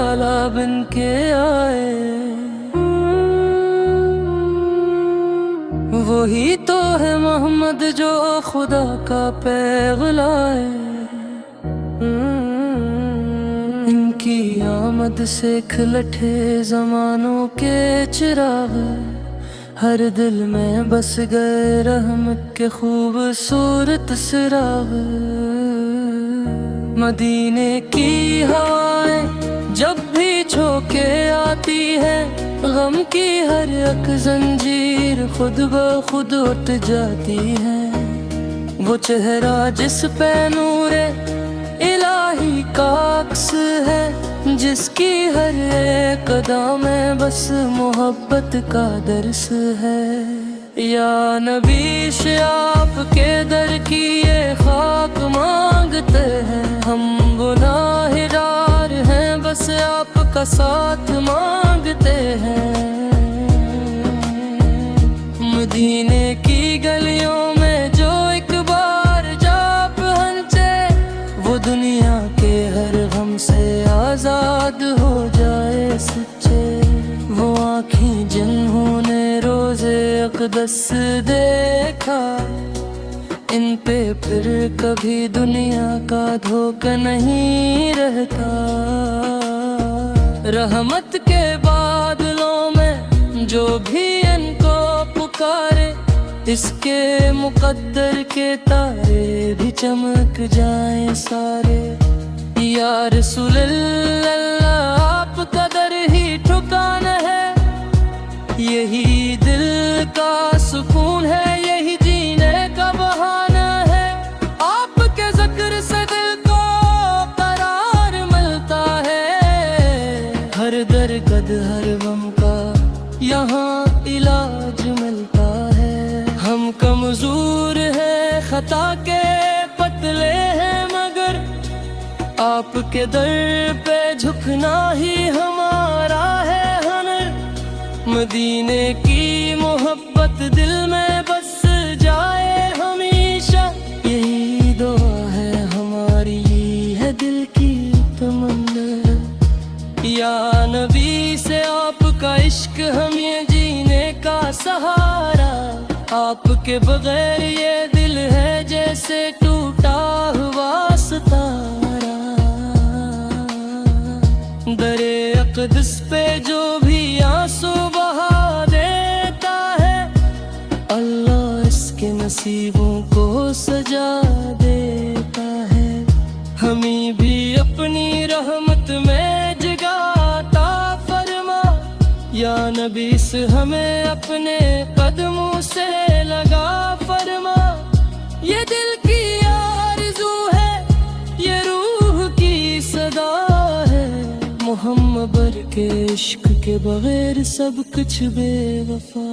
लाला बन के आए। वही तो है मोहम्मद जो खुदा का पैगला है। इनकी आमद से खिलटे जमानों के चिराग, हर दिल में बस गए रहमत के खूबसूरत सिराग। मदीने की हवाएं जब भी झोंके आती है, गम की हर एक जंजीर खुद ब खुद उठ जाती है। वो चेहरा जिस पे नूरे इलाही का अक्स है, जिसकी हर एक अदा में बस मोहब्बत का दर्स है। या नबी से आपके दर की ये खाक मांगते हैं, हम गुनाहगार हैं बस आपका साथ मांगते हैं। मदीने की गलियों में जो एक बार जाप हंचे, वो दुनिया के हर गम से आजाद हो जाए सच्चे। वो आँखें जिन्होंने रोज़े अक़दस देखा, इन पे फिर कभी दुनिया का धोखा नहीं रहता। रहमत के बादलों में जो भी इनको पुकारे, इसके मुकद्दर के तारे भी चमक जाएं सारे। या रसूल अल्लाह आपका दर ही ठिकाना है, यही दिल का सुकून है, यही जीने का बहाना है। आपके ज़िक्र से दिल को करार मिलता है, हर दर्द हर गम का यहाँ इलाज मिलता है। हम कमजोर हैं, खता के पतले हैं, मगर आपके दर पे झुकना ही हमारा है हुनर। मदीने की मोहब्बत दिल में बस जाए हमेशा, यही दुआ है हमारी, यही है दिल की तमन्ना। या नबी से आपका इश्क हम ये जीने का सहारा, आपके बगैर ये दिल है जैसे टूटा हुआ सितारा। दरे अक़दस पे जो भी आंसू बहा देता है, अल्लाह इसके नसीबों को सजा देता है। हमें भी अपनी रहमत में जगाता फरमा, या नबी से हमें अपने कदमों से लगा फरमा। ये दिल की आरज़ू है, ये रूह की सदा है, मोहम्मद के इश्क के बगैर सब कुछ बेवफा।